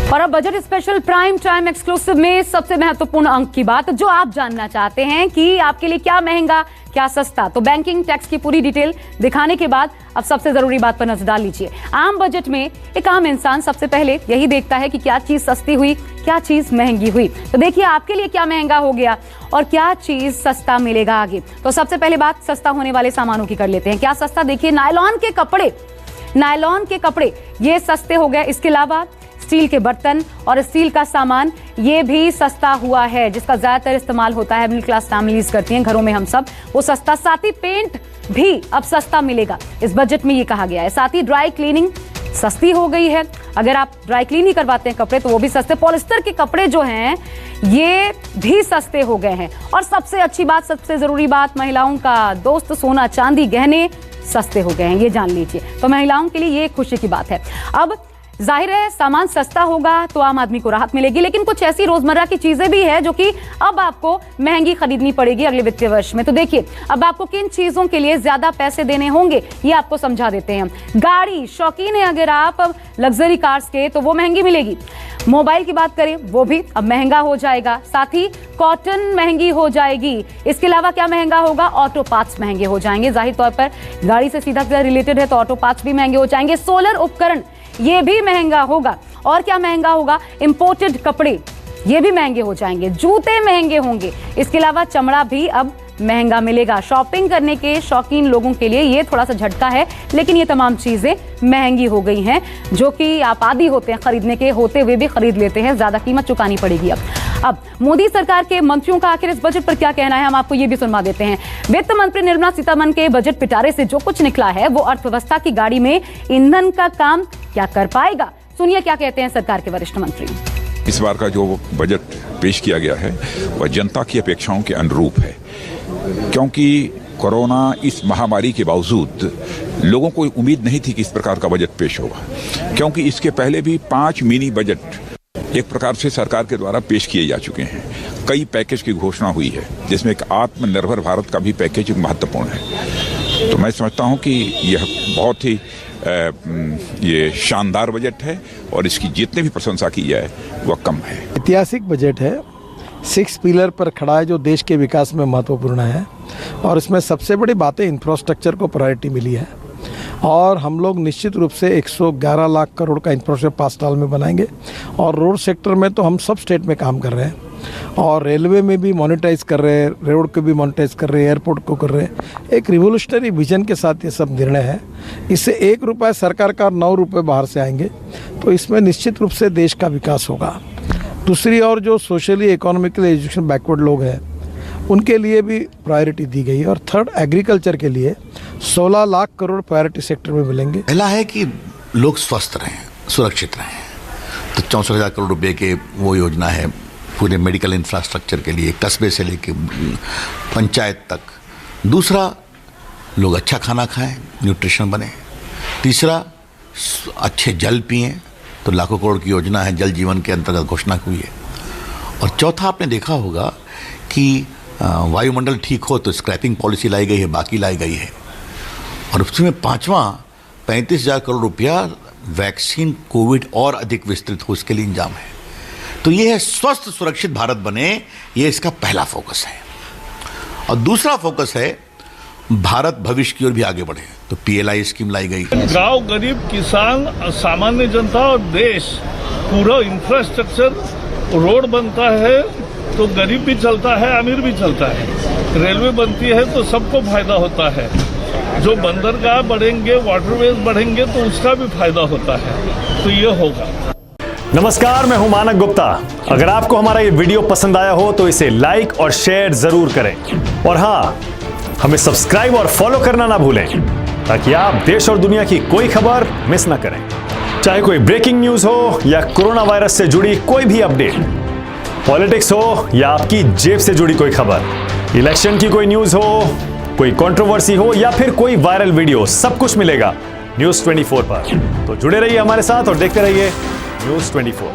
और अब budget special prime time exclusive में सबसे महत्वपूर्ण अंक की बात जो आप जानना चाहते हैं कि आपके लिए क्या महंगा क्या सस्ता। तो बैंकिंग टैक्स की पूरी डिटेल दिखाने के बाद अब सबसे जरूरी बात पर नजर डाल लीजिए। आम बजट में एक आम इंसान सबसे पहले यही देखता है कि क्या चीज सस्ती हुई क्या चीज महंगी हुई। तो देखिए आपके लिए क्या महंगा हो गया और क्या चीज सस्ता मिलेगा आगे। तो सबसे पहले बात सस्ता होने वाले सामानों की कर लेते हैं। क्या सस्ता, देखिए नायलॉन के कपड़े ये सस्ते हो गए। इसके अलावा स्टील के बर्तन और स्टील का सामान ये भी सस्ता हुआ है, जिसका ज्यादातर इस्तेमाल होता है मिडिल क्लास फैमिलीज करती हैं घरों में, हम सब वो सस्ता। साथ ही पेंट भी अब सस्ता मिलेगा इस बजट में, ये कहा गया है। साथ ही ड्राई क्लीनिंग सस्ती हो गई है, अगर आप ड्राई क्लीन ही करवाते हैं कपड़े तो वो भी सस्ते। पॉलिस्टर के कपड़े जो हैं ये भी सस्ते हो गए हैं। और सबसे अच्छी बात, सबसे जरूरी बात, महिलाओं का दोस्त सोना चांदी गहने सस्ते हो गए हैं, ये जान लीजिए। तो महिलाओं के लिए ये खुशी की बात है। अब जाहिर है सामान सस्ता होगा तो आम आदमी को राहत मिलेगी, लेकिन कुछ ऐसी रोजमर्रा की चीजें भी है जो कि अब आपको महंगी खरीदनी पड़ेगी अगले वित्तीय वर्ष में। तो देखिए अब आपको किन चीजों के लिए ज्यादा पैसे देने होंगे ये आपको समझा देते हैं। गाड़ी शौकीन है अगर आप लग्जरी कार्स के तो वो महंगी मिलेगी। मोबाइल की बात करें वो भी अब महंगा हो जाएगा। साथ ही कॉटन महंगी हो जाएगी। इसके अलावा क्या महंगा होगा, ऑटो पार्ट्स महंगे हो जाएंगे। जाहिर तौर पर गाड़ी से सीधा सीधा रिलेटेड है तो ऑटो पार्ट्स भी महंगे हो जाएंगे। सोलर उपकरण ये भी महंगा होगा। और क्या महंगा होगा, इंपोर्टेड कपड़े ये भी महंगे हो जाएंगे। जूते महंगे होंगे। इसके अलावा चमड़ा भी अब महंगा मिलेगा। शॉपिंग करने के शौकीन लोगों के लिए ये थोड़ा सा झटका है, लेकिन ये तमाम चीजें महंगी हो गई हैं जो कि आप आदी होते हैं खरीदने के, होते हुए भी खरीद लेते हैं, ज्यादा कीमत चुकानी पड़ेगी। अब मोदी सरकार के मंत्रियों का आखिर इस बजट पर क्या कहना है, हम आपको ये भी सुनवा देते हैं। वित्त मंत्री निर्मला सीतारमण के बजट पिटारे से जो कुछ निकला है वो अर्थव्यवस्था की गाड़ी में ईंधन का काम क्या कर पाएगा, सुनिए क्या कहते हैं सरकार के वरिष्ठ मंत्री। इस बार का जो बजट पेश किया गया है वह जनता की अपेक्षाओं के अनुरूप है, क्योंकि कोरोना इस महामारी के बावजूद लोगों को उम्मीद नहीं थी कि इस प्रकार का बजट पेश होगा, क्योंकि इसके पहले भी 5 मिनी बजट एक प्रकार से सरकार के द्वारा पेश किए जा चुके हैं। कई पैकेज की घोषणा हुई है जिसमें एक आत्मनिर्भर भारत का भी पैकेज महत्वपूर्ण है। तो मैं समझता हूं कि यह बहुत ही ये शानदार बजट है और इसकी जितनी भी प्रशंसा की जाए वह कम है। ऐतिहासिक बजट है, 6 पिलर पर खड़ा है जो देश के विकास में महत्वपूर्ण है। और इसमें सबसे बड़ी बात है इंफ्रास्ट्रक्चर को प्रायोरिटी मिली है और हम लोग निश्चित रूप से 111 लाख करोड़ का इंफ्रास्ट्रक्चर 5 साल में बनाएंगे। और रोड सेक्टर में तो हम सब स्टेट में काम कर रहे हैं और रेलवे में भी मोनेटाइज कर रहे हैं, रोड को भी मोनेटाइज कर रहे हैं, एयरपोर्ट को कर रहे हैं। एक रिवोल्यूशनरी विजन के साथ ये सब निर्णय है। इससे 1 रुपये सरकार का 9 रुपये बाहर से आएंगे, तो इसमें निश्चित रूप से देश का विकास होगा। दूसरी ओर जो सोशली इकोनॉमिकली एजुकेशन बैकवर्ड लोग हैं उनके लिए भी प्रायोरिटी दी गई है। और थर्ड, एग्रीकल्चर के लिए 16 लाख करोड़ प्रायोरिटी सेक्टर में मिलेंगे। पहला है कि लोग स्वस्थ रहें, सुरक्षित रहें, तो 64,000 करोड़ रुपए के वो योजना है पूरे मेडिकल इंफ्रास्ट्रक्चर के लिए, कस्बे से लेके पंचायत तक। दूसरा, लोग अच्छा खाना खाएं, न्यूट्रिशन बने। तीसरा, अच्छे जल पिएं, तो लाखों करोड़ की योजना है जल जीवन के अंतर्गत घोषणा हुई है। और चौथा, आपने देखा होगा कि वायुमंडल ठीक हो तो स्क्रैपिंग पॉलिसी लाई गई है, बाकी लाई गई है। और उसमें 5वां 35,000 करोड़ रुपया वैक्सीन कोविड और अधिक विस्तृत हो इसके लिए इंतजाम है। तो ये है स्वस्थ सुरक्षित भारत बने, ये इसका पहला फोकस है। और दूसरा फोकस है भारत भविष्य की ओर भी आगे बढ़े, तो PLI स्कीम लाई गई। गांव, गरीब, किसान, सामान्य जनता और देश, पूरा इंफ्रास्ट्रक्चर, रोड बनता है तो गरीब भी चलता है, अमीर भी चलता है। रेलवे बनती है तो सबको फायदा होता है। जो बंदरगाह बढ़ेंगे, वाटरवेज बढ़ेंगे तो उसका भी फायदा होता है। तो ये होगा। नमस्कार, मैं हूं मानक गुप्ता। अगर आपको हमारा ये वीडियो पसंद आया हो तो इसे लाइक और शेयर जरूर करें। और हाँ, हमें सब्सक्राइब और फॉलो करना ना भूलें ताकि आप देश और दुनिया की कोई खबर मिस ना करें। चाहे कोई ब्रेकिंग न्यूज हो या कोरोना वायरस से जुड़ी कोई भी अपडेट, पॉलिटिक्स हो या आपकी जेब से जुड़ी कोई खबर, इलेक्शन की कोई न्यूज हो, कोई कंट्रोवर्सी हो या फिर कोई वायरल वीडियो, सब कुछ मिलेगा न्यूज़ 24 पर। तो जुड़े रहिए हमारे साथ और देखते रहिए न्यूज़ 24।